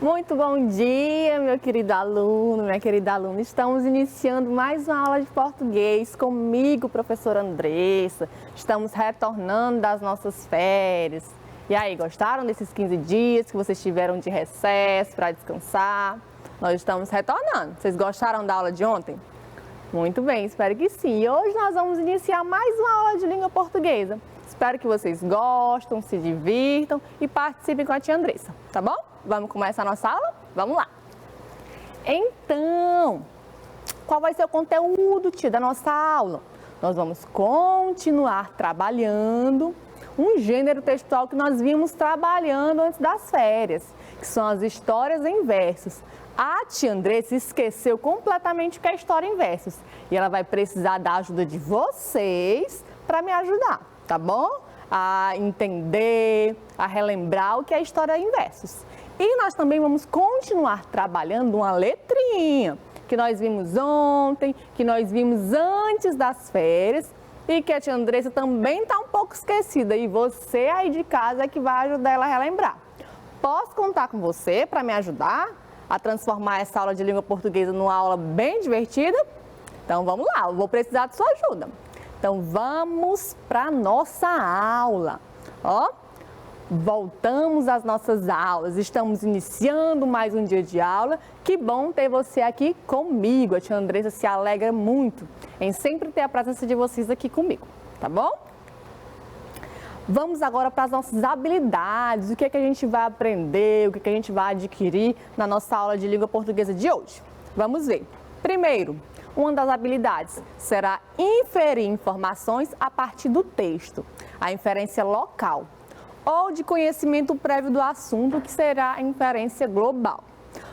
Muito bom dia, meu querido aluno, minha querida aluna. Estamos iniciando mais uma aula de português comigo, professora Andressa. Estamos retornando das nossas férias. E aí, gostaram desses 15 dias que vocês tiveram de recesso para descansar? Nós estamos retornando. Vocês gostaram da aula de ontem? Muito bem, espero que sim. E hoje nós vamos iniciar mais uma aula de língua portuguesa. Espero que vocês gostem, se divirtam e participem com a tia Andressa, tá bom? Vamos começar a nossa aula? Vamos lá! Então, qual vai ser o conteúdo, tia, da nossa aula? Nós vamos continuar trabalhando um gênero textual que nós vimos trabalhando antes das férias, que são as histórias em versos. A tia Andressa esqueceu completamente o que é história em versos e ela vai precisar da ajuda de vocês para me ajudar, tá bom? A entender, a relembrar o que é história em versos. E nós também vamos continuar trabalhando uma letrinha que nós vimos ontem, que nós vimos antes das férias e que a tia Andressa também está um pouco esquecida e você aí de casa é que vai ajudar ela a relembrar. Posso contar com você para me ajudar a transformar essa aula de língua portuguesa numa aula bem divertida? Então vamos lá, eu vou precisar de sua ajuda. Então vamos para a nossa aula. Ó, voltamos às nossas aulas, estamos iniciando mais um dia de aula. Que bom ter você aqui comigo. A tia Andressa se alegra muito em sempre ter a presença de vocês aqui comigo, tá bom? Vamos agora para as nossas habilidades, o que é que a gente vai aprender, o que é que a gente vai adquirir na nossa aula de língua portuguesa de hoje. Vamos ver. Primeiro, uma das habilidades será inferir informações a partir do texto, a inferência local, ou de conhecimento prévio do assunto, que será a inferência global.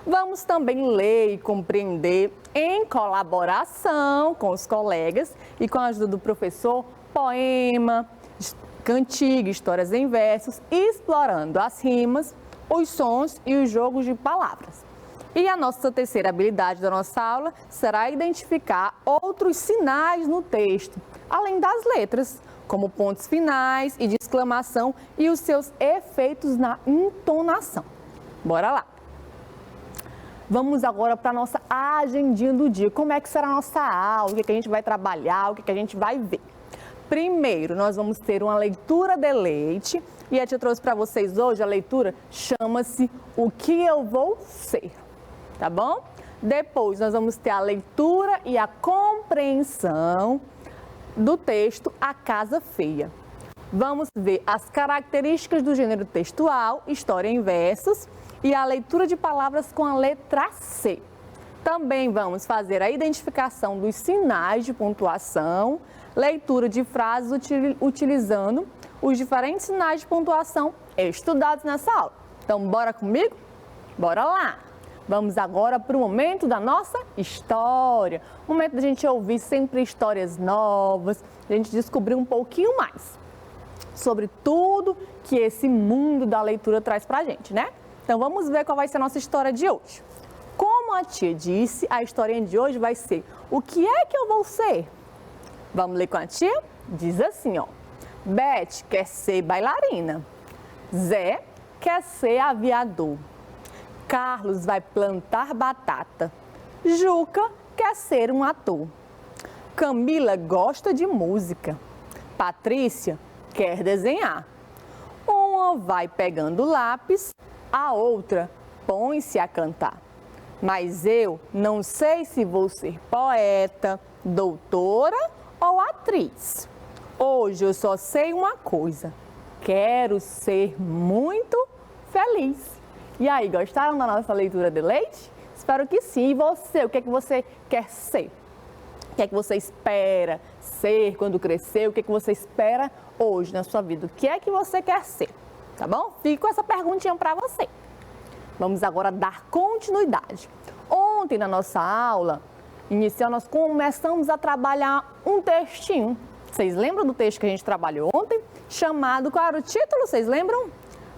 Vamos também ler e compreender, em colaboração com os colegas e com a ajuda do professor, poema, cantiga, histórias em versos, explorando as rimas, os sons e os jogos de palavras. E a nossa terceira habilidade da nossa aula será identificar outros sinais no texto, além das letras, como pontos finais e de exclamação e os seus efeitos na entonação. Bora lá! Vamos agora para a nossa agendinha do dia. Como é que será a nossa aula? O que a gente vai trabalhar? O que a gente vai ver? Primeiro, nós vamos ter uma leitura de leite e a tia trouxe para vocês hoje a leitura, chama-se O que eu vou ser, tá bom? Depois, nós vamos ter a leitura e a compreensão do texto A Casa Feia. Vamos ver as características do gênero textual, história em versos e a leitura de palavras com a letra C. Também vamos fazer a identificação dos sinais de pontuação, leitura de frases utilizando os diferentes sinais de pontuação estudados nessa aula. Então, bora comigo? Bora lá! Vamos agora para o momento da nossa história. O momento da gente ouvir sempre histórias novas, a gente descobrir um pouquinho mais sobre tudo que esse mundo da leitura traz pra gente, né? Então, vamos ver qual vai ser a nossa história de hoje. Como a tia disse, a historinha de hoje vai ser O que é que eu vou ser? Vamos ler com a tia? Diz assim, ó. Beth quer ser bailarina. Zé quer ser aviador. Carlos vai plantar batata. Juca quer ser um ator. Camila gosta de música. Patrícia quer desenhar. Uma vai pegando lápis, a outra põe-se a cantar. Mas eu não sei se vou ser poeta, doutora ou atriz. Hoje eu só sei uma coisa, quero ser muito feliz. E aí, gostaram da nossa leitura de leite? Espero que sim. E você, o que é que você quer ser? O que é que você espera ser quando crescer? O que é que você espera hoje na sua vida? O que é que você quer ser? Tá bom? Fique com essa perguntinha para você. Vamos agora dar continuidade. Ontem na nossa aula inicial, nós começamos a trabalhar um textinho. Vocês lembram do texto que a gente trabalhou ontem? Chamado, qual era o título? Vocês lembram?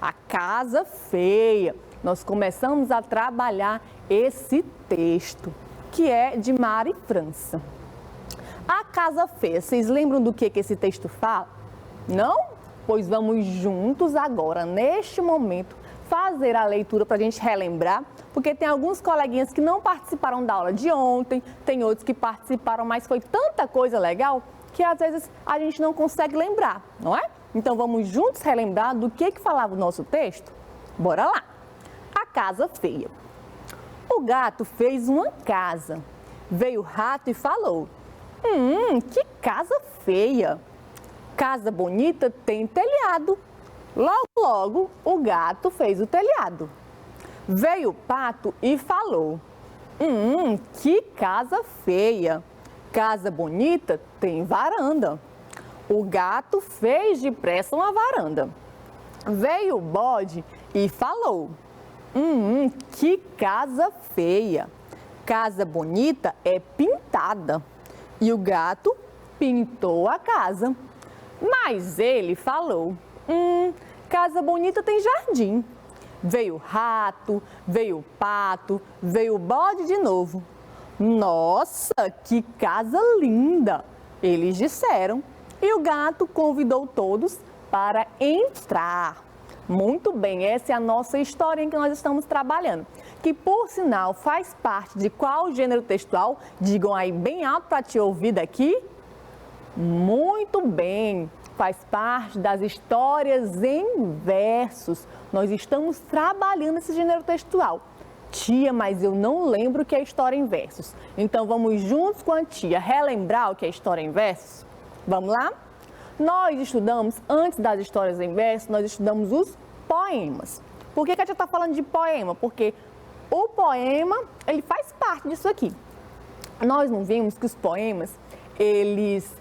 A Casa Feia. Nós começamos a trabalhar esse texto, que é de Mari França. A Casa Feia, vocês lembram do que esse texto fala? Não? Pois vamos juntos agora, neste momento, fazer a leitura para a gente relembrar, porque tem alguns coleguinhas que não participaram da aula de ontem, tem outros que participaram, mas foi tanta coisa legal que às vezes a gente não consegue lembrar, não é? Então vamos juntos relembrar do que falava o nosso texto? Bora lá! A casa feia. O gato fez uma casa. Veio o rato e falou: que casa feia! Casa bonita tem telhado. Logo, logo, o gato fez o telhado. Veio o pato e falou: que casa feia! Casa bonita tem varanda. O gato fez depressa uma varanda. Veio o bode e falou: que casa feia! Casa bonita é pintada. E o gato pintou a casa. Mas ele falou: casa bonita tem jardim. Veio o rato, veio o pato, veio o bode de novo. Nossa, que casa linda! Eles disseram. E o gato convidou todos para entrar. Muito bem, essa é a nossa história em que nós estamos trabalhando, que por sinal faz parte de qual gênero textual? Digam aí bem alto para te ouvir daqui. Muito bem, faz parte das histórias em versos. Nós estamos trabalhando esse gênero textual. Tia, mas eu não lembro o que é história em versos. Então vamos juntos com a tia relembrar o que é história em versos? Vamos lá? Nós estudamos, antes das histórias em versos, nós estudamos os poemas. Por que a tia está falando de poema? Porque o poema, ele faz parte disso aqui. Nós não vimos que os poemas, eles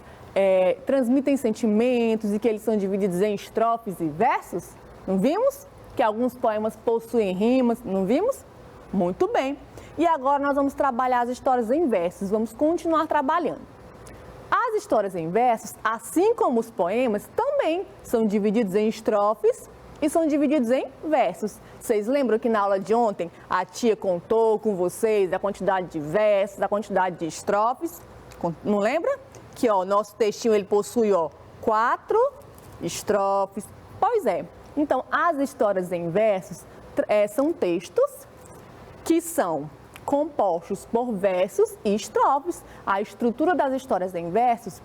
transmitem sentimentos e que eles são divididos em estrofes e versos? Não vimos? Que alguns poemas possuem rimas, não vimos? Muito bem. E agora nós vamos trabalhar as histórias em versos, vamos continuar trabalhando. As histórias em versos, assim como os poemas, também são divididos em estrofes e são divididos em versos. Vocês lembram que na aula de ontem a tia contou com vocês a quantidade de versos, a quantidade de estrofes? Não lembra? Que o nosso textinho ele possui 4 estrofes. Pois é. Então, as histórias em versos são textos que são compostos por versos e estrofes. A estrutura das histórias em versos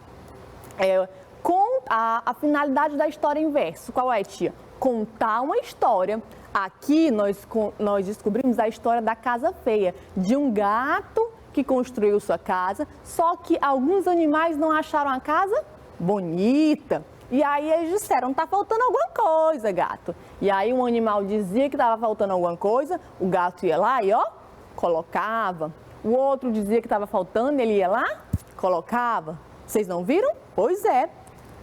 com a finalidade da história em verso. Qual é, tia? Contar uma história. Aqui nós descobrimos a história da casa feia, de um gato que construiu sua casa, só que alguns animais não acharam a casa bonita. E aí eles disseram: tá faltando alguma coisa, gato. E aí um animal dizia que estava faltando alguma coisa, o gato ia lá e colocava. O outro dizia que estava faltando, ele ia lá, colocava. Vocês não viram? Pois é.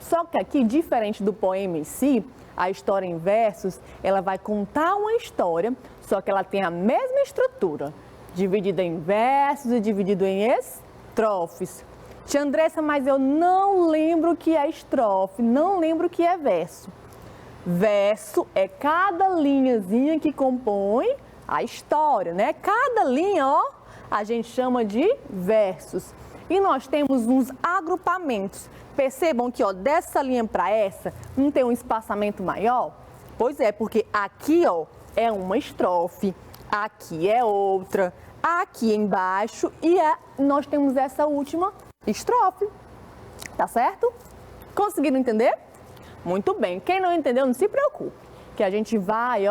Só que aqui, diferente do poema em si, a história em versos, ela vai contar uma história, só que ela tem a mesma estrutura, dividida em versos e dividido em estrofes. Tia Andressa, mas eu não lembro o que é estrofe, não lembro o que é verso. Verso é cada linhazinha que compõe a história, né? Cada linha, a gente chama de versos. E nós temos uns agrupamentos. Percebam que, dessa linha para essa, não tem um espaçamento maior? Pois é, porque aqui, é uma estrofe, aqui é outra, aqui embaixo e nós temos essa última estrofe. Tá certo? Conseguiram entender? Muito bem. Quem não entendeu, não se preocupe, que a gente vai,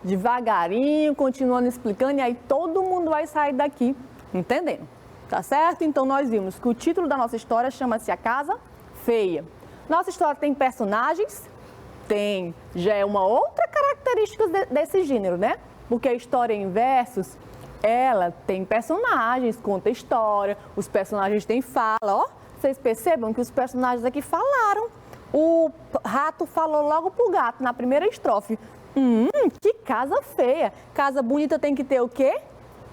devagarinho, continuando explicando, e aí todo mundo vai sair daqui entendendo. Tá certo? Então nós vimos que o título da nossa história chama-se A Casa Feia. Nossa história tem personagens? Tem. Já é uma outra característica desse gênero, né? Porque a história em versos, ela tem personagens, conta história, os personagens têm fala, Vocês percebam que os personagens aqui falaram. O rato falou logo pro gato na primeira estrofe: que casa feia. Casa bonita tem que ter o quê?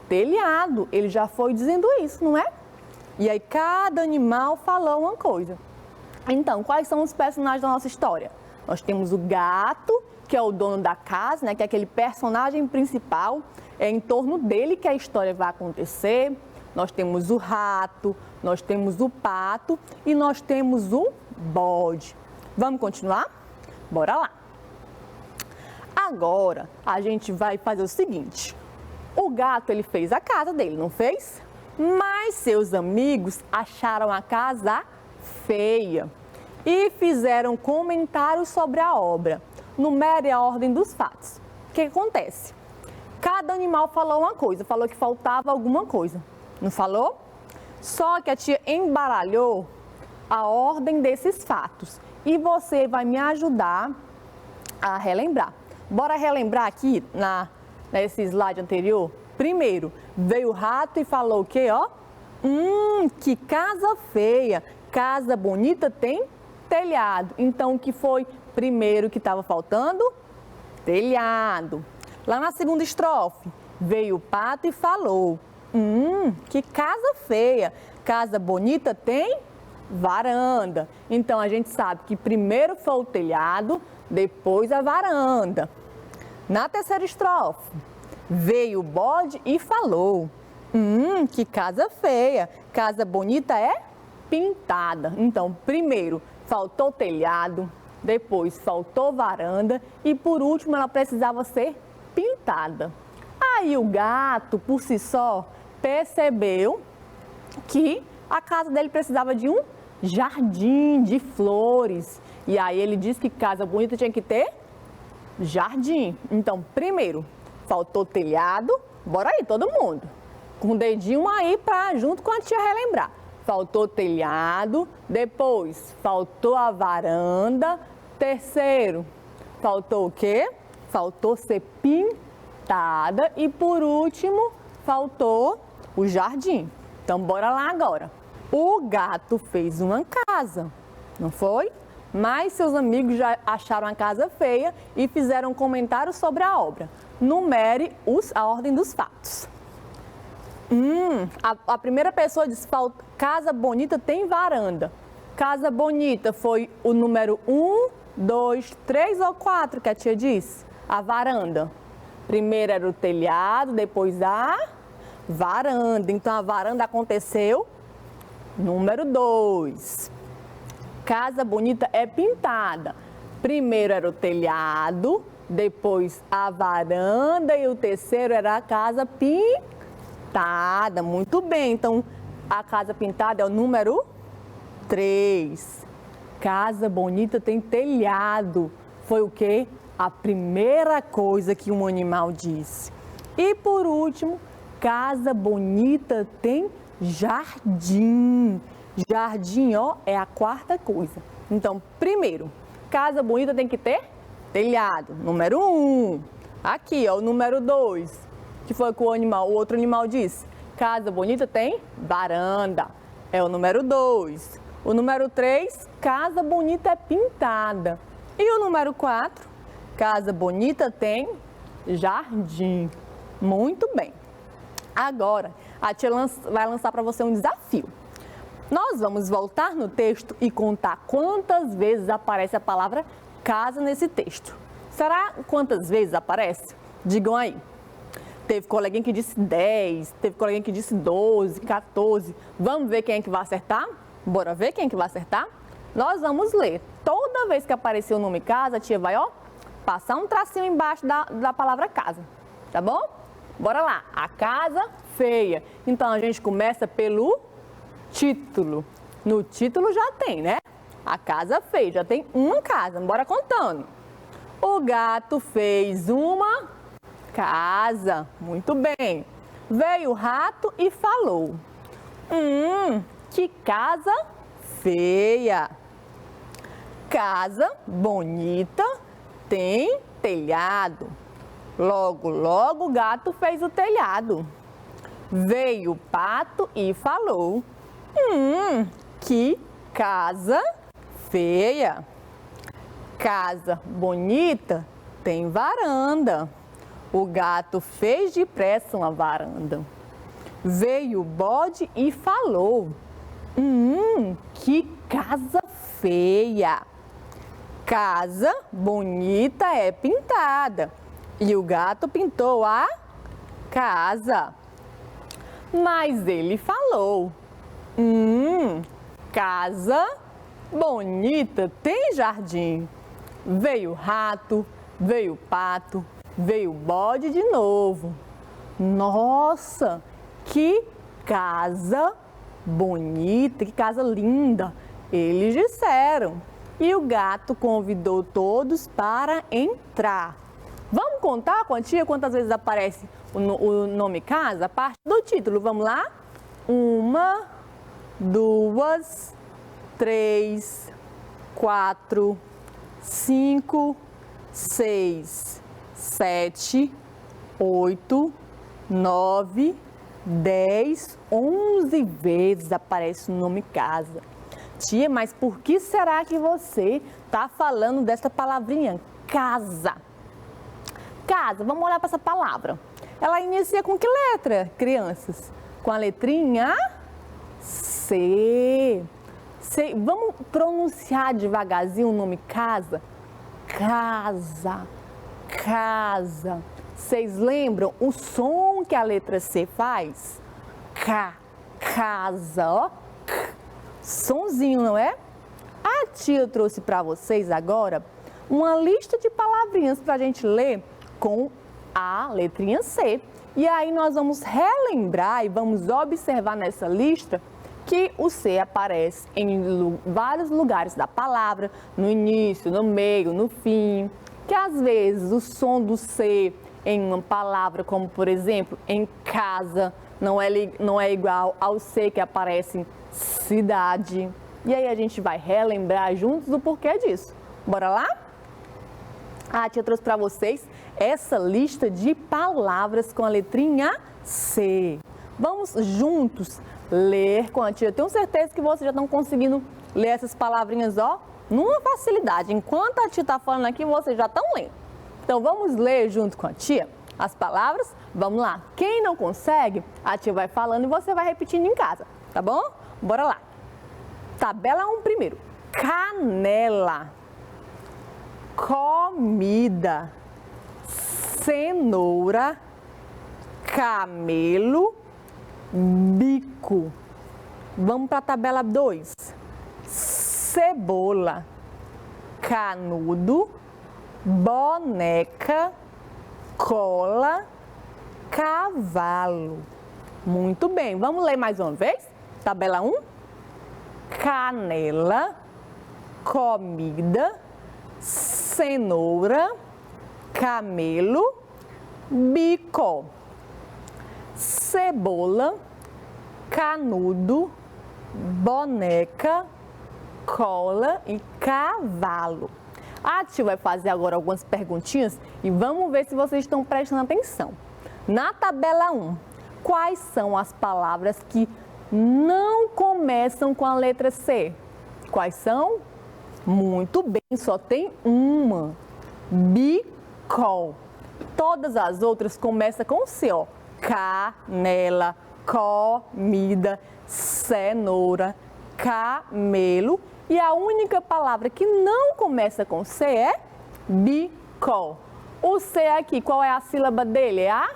Telhado. Ele já foi dizendo isso, não é? E aí cada animal falou uma coisa. Então, quais são os personagens da nossa história? Nós temos o gato, que é o dono da casa, né? Que é aquele personagem principal. É em torno dele que a história vai acontecer. Nós temos o rato, nós temos o pato e nós temos o bode. Vamos continuar? Bora lá! A Agora, a gente vai fazer o seguinte. O gato, ele fez a casa dele, não fez? Mas seus amigos acharam a casa feia e fizeram comentários sobre a obra. Numere a ordem dos fatos. O que acontece? Cada animal falou uma coisa, falou que faltava alguma coisa, não falou? Só que a tia embaralhou a ordem desses fatos e você vai me ajudar a relembrar. Bora relembrar aqui nesse slide anterior? Primeiro, veio o rato e falou o quê, ó? Que casa feia, casa bonita tem telhado. Então, o que foi primeiro que estava faltando? Telhado. Lá na segunda estrofe, veio o pato e falou, que casa feia, casa bonita tem varanda. Então, a gente sabe que primeiro foi o telhado, depois a varanda. Na terceira estrofe, veio o bode e falou, que casa feia, casa bonita é pintada. Então, primeiro faltou telhado, depois faltou varanda e por último ela precisava ser pintada. Aí o gato, por si só, percebeu que a casa dele precisava de um jardim de flores. E aí ele disse que casa bonita tinha que ter jardim. Então, primeiro, faltou telhado. Bora aí, todo mundo. Com o dedinho aí junto com a tia relembrar. Faltou telhado. Depois, faltou a varanda. Terceiro, faltou o quê? Faltou ser pintada. E por último, faltou o jardim. Então, bora lá agora. O gato fez uma casa, não foi? Mas seus amigos já acharam a casa feia e fizeram comentários sobre a obra. Numere a ordem dos fatos. A primeira pessoa disse, casa bonita tem varanda. Casa bonita foi o número 1, 2, 3 ou 4 que a tia disse? A varanda. Primeiro era o telhado, depois a varanda. Então, a varanda aconteceu. Número 2. Casa bonita é pintada. Primeiro era o telhado, depois a varanda e o terceiro era a casa pintada. Muito bem, então a casa pintada é o número 3. Casa bonita tem telhado. Foi o quê? A primeira coisa que um animal disse. E por último, casa bonita tem jardim. Jardim, ó, é a quarta coisa. Então, primeiro, casa bonita tem que ter telhado. Número 1. Aqui, ó, o número 2. Que foi que o outro animal disse? Casa bonita tem varanda. É o número 2. O número 3, casa bonita é pintada. E o número 4, casa bonita tem jardim. Muito bem. Agora, a tia vai lançar para você um desafio. Nós vamos voltar no texto e contar quantas vezes aparece a palavra casa nesse texto. Será quantas vezes aparece? Digam aí. Teve coleguinha que disse 10, teve coleguinha que disse 12, 14. Vamos ver quem é que vai acertar? Bora ver quem é que vai acertar? Nós vamos ler. Toda vez que aparecer o nome casa, a tia vai, ó, passar um tracinho embaixo da palavra casa. Tá bom? Bora lá. A casa feia. Então, a gente começa pelo título. No título já tem, né? A casa feia. Já tem uma casa. Bora contando. O gato fez uma casa. Muito bem. Veio o rato e falou. Que casa feia. Casa bonita tem telhado. Logo, logo o gato fez o telhado. Veio o pato e falou. Que casa feia. Casa bonita tem varanda. O gato fez depressa uma varanda. Veio o bode e falou. Que casa feia. Casa bonita é pintada. E o gato pintou a casa. Mas ele falou. Casa bonita tem jardim. Veio o rato, veio o pato, veio o bode de novo. Nossa, que casa bonita, que casa linda, eles disseram. E o gato convidou todos para entrar. Vamos contar com a tia quantas vezes aparece o nome casa? A parte do título, vamos lá? 1, 2, 3, 4, 5, 6, 7, 8, 9, 10, 11 vezes aparece o nome casa. Tia, mas por que será que você está falando dessa palavrinha, casa? Casa, vamos olhar para essa palavra. Ela inicia com que letra, crianças? Com a letrinha C. C. Vamos pronunciar devagarzinho o nome casa? Casa, casa. Vocês lembram o som que a letra C faz? Casa, ó. Sonzinho, não é? A tia trouxe para vocês agora uma lista de palavrinhas para a gente ler com a letrinha C. E aí nós vamos relembrar e vamos observar nessa lista que o C aparece em vários lugares da palavra, no início, no meio, no fim, que às vezes o som do C em uma palavra, como por exemplo, em casa, não é igual ao C que aparece em cidade. E aí a gente vai relembrar juntos o porquê disso. Bora lá? A tia trouxe para vocês essa lista de palavras com a letrinha C. Vamos juntos ler com a tia. Tenho certeza que vocês já estão conseguindo ler essas palavrinhas, ó, numa facilidade. Enquanto a tia está falando aqui, vocês já estão lendo. Então vamos ler junto com a tia as palavras? Vamos lá. Quem não consegue, a tia vai falando e você vai repetindo em casa, tá bom? Bora lá. Tabela 1 primeiro. Canela, comida, cenoura, camelo, bico. Vamos para a tabela 2. Cebola, canudo, boneca, cola, cavalo. Muito bem, vamos ler mais uma vez? Tabela 1. Canela, comida, cenoura, camelo, bico. Cebola, canudo, boneca, cola e cavalo. A tia vai fazer agora algumas perguntinhas e vamos ver se vocês estão prestando atenção. Na tabela 1, quais são as palavras que não começam com a letra C? Quais são? Muito bem, só tem uma. Bico. Todas as outras começam com C, ó. Canela, comida, cenoura, camelo. E a única palavra que não começa com C é bico. O C aqui, qual é a sílaba dele? É a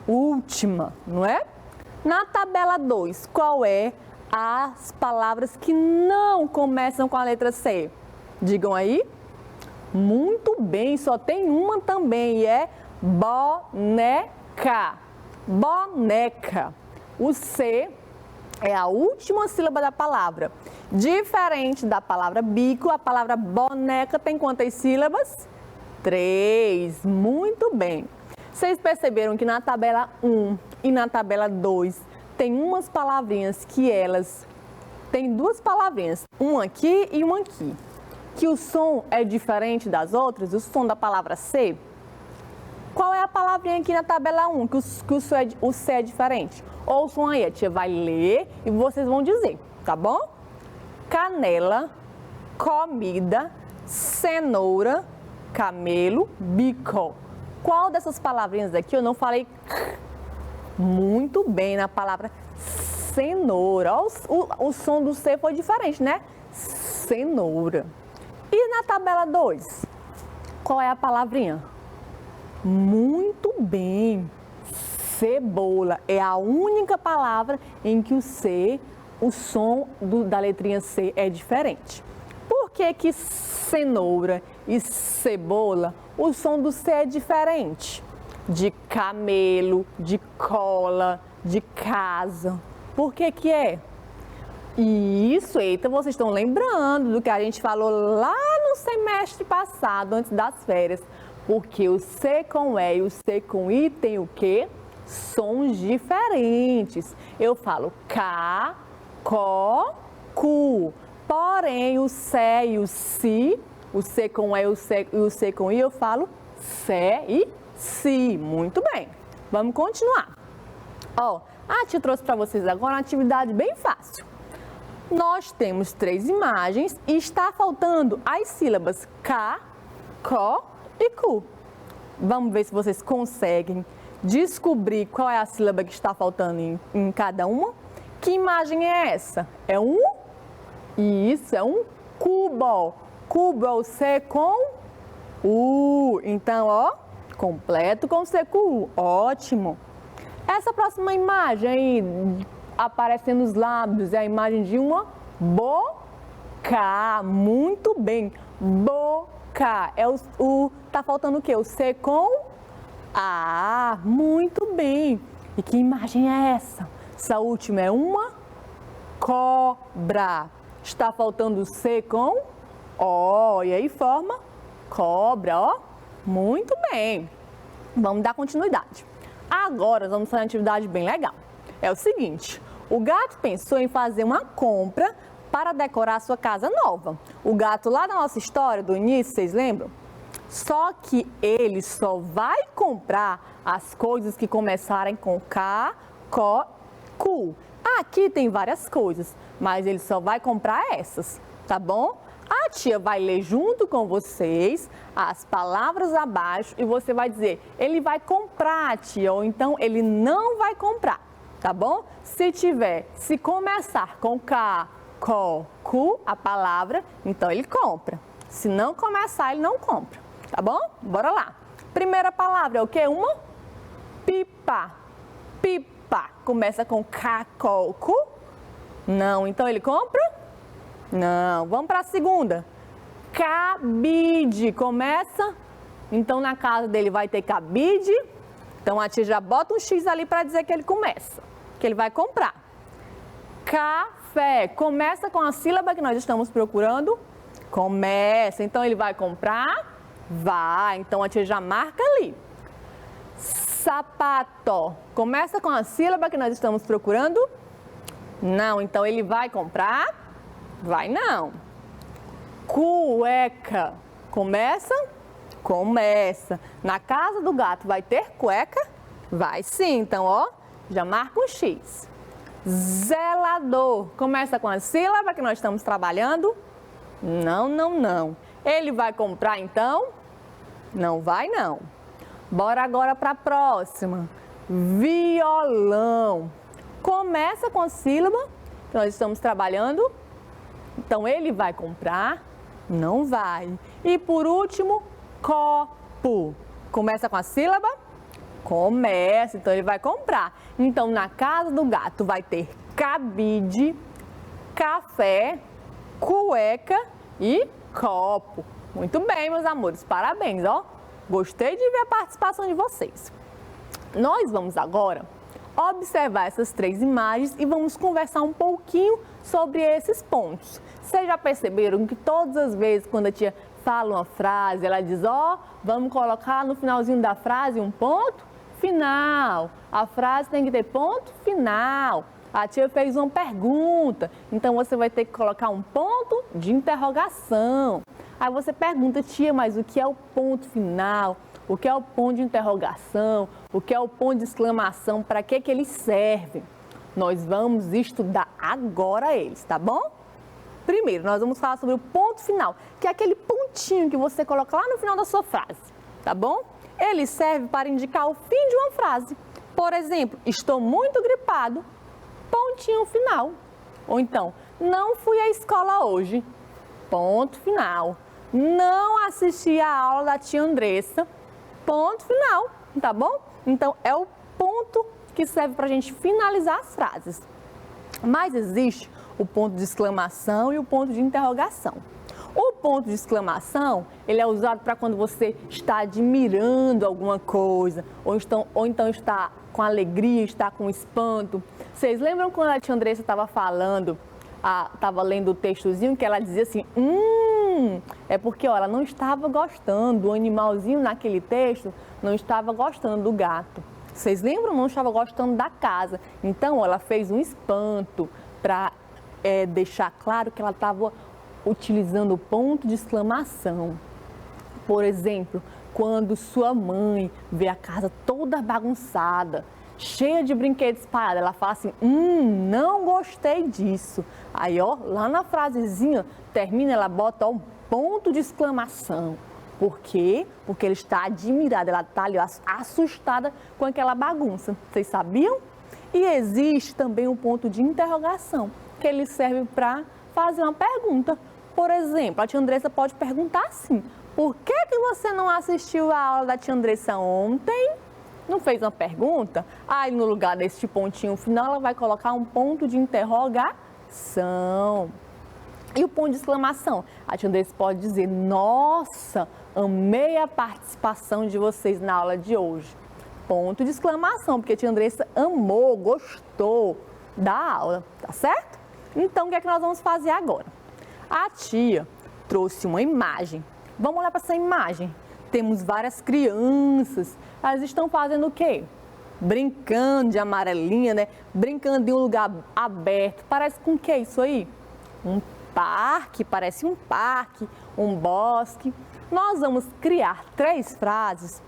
última, não é? Na tabela 2, qual é as palavras que não começam com a letra C? Digam aí. Muito bem, só tem uma também e é boneca. Boneca. O C é a última sílaba da palavra. Diferente da palavra bico, a palavra boneca tem quantas sílabas? 3. Muito bem. Vocês perceberam que na tabela 1 e na tabela 2 tem umas palavrinhas que elas têm duas palavrinhas, uma aqui e uma aqui, que o som é diferente das outras, o som da palavra C. Qual é a palavrinha aqui na tabela 1 que o C é diferente? Ouçam aí, a tia vai ler e vocês vão dizer, tá bom? Canela, comida, cenoura, camelo, bico. Qual dessas palavrinhas aqui eu não falei muito bem na palavra cenoura? O som do C foi diferente, né? Cenoura. E na tabela 2, qual é a palavrinha? Muito bem. Cebola é a única palavra em que o som da letrinha C é diferente. Por que que cenoura e cebola, o som do C é diferente. De camelo, de cola, de casa. Por que que é? Isso, eita, vocês estão lembrando do que a gente falou lá no semestre passado, antes das férias. Porque o C com E e o C com I tem o quê? Sons diferentes. Eu falo K, CO, cu. Porém, o C e o Si, o C com E e o C com I, eu falo Sé e Si. Muito bem. Vamos continuar. Ó, a tia trouxe para vocês agora uma atividade bem fácil. Nós temos 3 imagens e está faltando as sílabas K, CO e Cu. Vamos ver se vocês conseguem descobrir qual é a sílaba que está faltando em cada uma. Que imagem é essa? É um? Isso, é um cubo. Cubo é o C com U. Então, ó, completo com C com U. Ótimo. Essa próxima imagem aí, aparecendo os lábios, é a imagem de uma boca. Muito bem. Boca. Tá faltando o quê? O C com A. Muito bem. E que imagem é essa? Essa última é uma cobra. Está faltando o C com O. E aí forma cobra, ó. Muito bem. Vamos dar continuidade. Agora vamos fazer uma atividade bem legal. É o seguinte, o gato pensou em fazer uma compra para decorar a sua casa nova. O gato lá da nossa história, do início, vocês lembram? Só que ele só vai comprar as coisas que começarem com K, CO, Cu. Aqui tem várias coisas, mas ele só vai comprar essas, tá bom? A tia vai ler junto com vocês as palavras abaixo e você vai dizer, ele vai comprar, tia, ou então ele não vai comprar, tá bom? Se começar com K, CO, Cu, a palavra, então ele compra. Se não começar, ele não compra, tá bom? Bora lá. Primeira palavra é o quê? Uma pipa. Pipa. Começa com K, CO, Cu? Não, então ele compra? Não. Vamos para a segunda. Cabide. Começa? Então na casa dele vai ter cabide. Então a tia já bota um X ali para dizer que ele começa, que ele vai comprar. Café. Começa com a sílaba que nós estamos procurando? Começa. Então ele vai comprar? Vai. Então a tia já marca ali. Sapato. Começa com a sílaba que nós estamos procurando? Não. Então ele vai comprar? Vai não. Cueca. Começa? Começa. Na casa do gato vai ter cueca? Vai sim. Então, ó, já marca um X. Zelador. Começa com a sílaba que nós estamos trabalhando? Não, não, não. Ele vai comprar então? Não vai não. Bora agora para a próxima. Violão. Começa com a sílaba que nós estamos trabalhando? Então, ele vai comprar? Não vai. E por último, copo. Começa com a sílaba? Começa. Então, ele vai comprar. Então, na casa do gato vai ter cabide, café, cueca e copo. Muito bem, meus amores. Parabéns, ó. Gostei de ver a participação de vocês. Nós vamos agora observar essas 3 imagens e vamos conversar um pouquinho sobre esses pontos. Vocês já perceberam que todas as vezes quando a tia fala uma frase, ela diz, ó, vamos colocar no finalzinho da frase um ponto final. A frase tem que ter ponto final. A tia fez uma pergunta, então você vai ter que colocar um ponto de interrogação. Aí você pergunta, tia, mas o que é o ponto final? O que é o ponto de interrogação? O que é o ponto de exclamação? Para que eles servem? Nós vamos estudar agora eles, tá bom? Primeiro, nós vamos falar sobre o ponto final, que é aquele pontinho que você coloca lá no final da sua frase, tá bom? Ele serve para indicar o fim de uma frase. Por exemplo, estou muito gripado, pontinho final. Ou então, não fui à escola hoje, ponto final. Não assisti a aula da tia Andressa, ponto final, tá bom? Então, é o ponto que serve para a gente finalizar as frases. Mas existe o ponto de exclamação e o ponto de interrogação. O ponto de exclamação, ele é usado para quando você está admirando alguma coisa, ou então está com alegria, está com espanto. Vocês lembram quando a tia Andressa estava falando, estava lendo o textozinho, que ela dizia assim, é porque ó, ela não estava gostando, o animalzinho naquele texto não estava gostando do gato. Vocês lembram? Não estava gostando da casa. Então, ela fez um espanto para deixar claro que ela estava utilizando o ponto de exclamação. Por exemplo, quando sua mãe vê a casa toda bagunçada, cheia de brinquedos espalhados, ela fala assim, não gostei disso. Aí, ó, lá na frasezinha, termina, ela bota um ponto de exclamação. Por quê? Porque ela está admirada, ela está ali assustada com aquela bagunça. Vocês sabiam? E existe também um ponto de interrogação, que ele serve para fazer uma pergunta. Por exemplo, a tia Andressa pode perguntar assim, por que você não assistiu a aula da tia Andressa ontem? Não fez uma pergunta? Aí no lugar deste pontinho final, ela vai colocar um ponto de interrogação. E o ponto de exclamação? A tia Andressa pode dizer, nossa, amei a participação de vocês na aula de hoje. Ponto de exclamação, porque a tia Andressa amou, gostou da aula, tá certo? Então, o que é que nós vamos fazer agora? A tia trouxe uma imagem. Vamos olhar para essa imagem. Temos várias crianças. Elas estão fazendo o quê? Brincando de amarelinha, né? Brincando em um lugar aberto. Parece com o que isso aí? Um parque, parece um parque, um bosque. Nós vamos criar 3 frases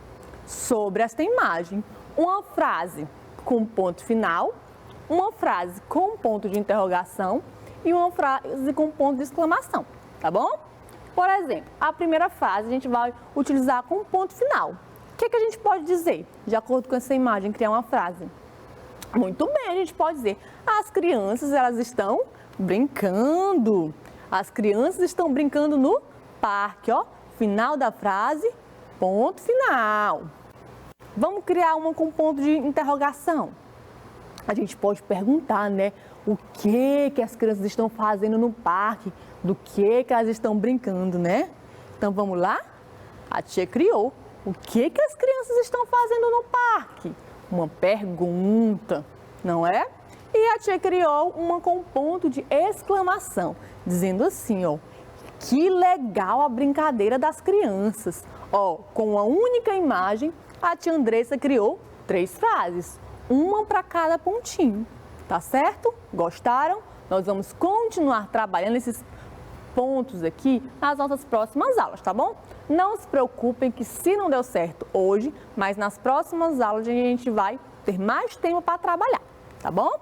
sobre esta imagem. Uma frase com ponto final, uma frase com ponto de interrogação e uma frase com ponto de exclamação, tá bom? Por exemplo, a primeira frase a gente vai utilizar com ponto final. O que a gente pode dizer, de acordo com essa imagem, criar uma frase? Muito bem, a gente pode dizer, as crianças, elas estão brincando. As crianças estão brincando no parque, ó. Final da frase, ponto final. Vamos criar uma com ponto de interrogação. A gente pode perguntar, né? O que as crianças estão fazendo no parque? Do que elas estão brincando, né? Então, vamos lá? A tia criou. O que as crianças estão fazendo no parque? Uma pergunta, não é? E a tia criou uma com ponto de exclamação, dizendo assim, ó. Que legal a brincadeira das crianças. Ó, com uma única imagem, a tia Andressa criou 3 frases, uma para cada pontinho, tá certo? Gostaram? Nós vamos continuar trabalhando esses pontos aqui nas nossas próximas aulas, tá bom? Não se preocupem que se não deu certo hoje, mas nas próximas aulas a gente vai ter mais tempo para trabalhar, tá bom?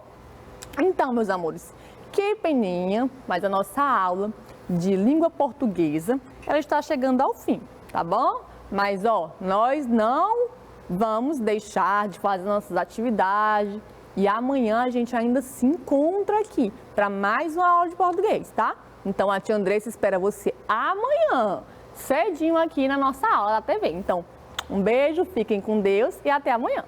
Então, meus amores, que peninha, mas a nossa aula de língua portuguesa, ela está chegando ao fim, tá bom? Mas, ó, nós não vamos deixar de fazer nossas atividades e amanhã a gente ainda se encontra aqui para mais uma aula de português, tá? Então, a tia Andressa espera você amanhã, cedinho aqui na nossa aula da TV. Então, um beijo, fiquem com Deus e até amanhã.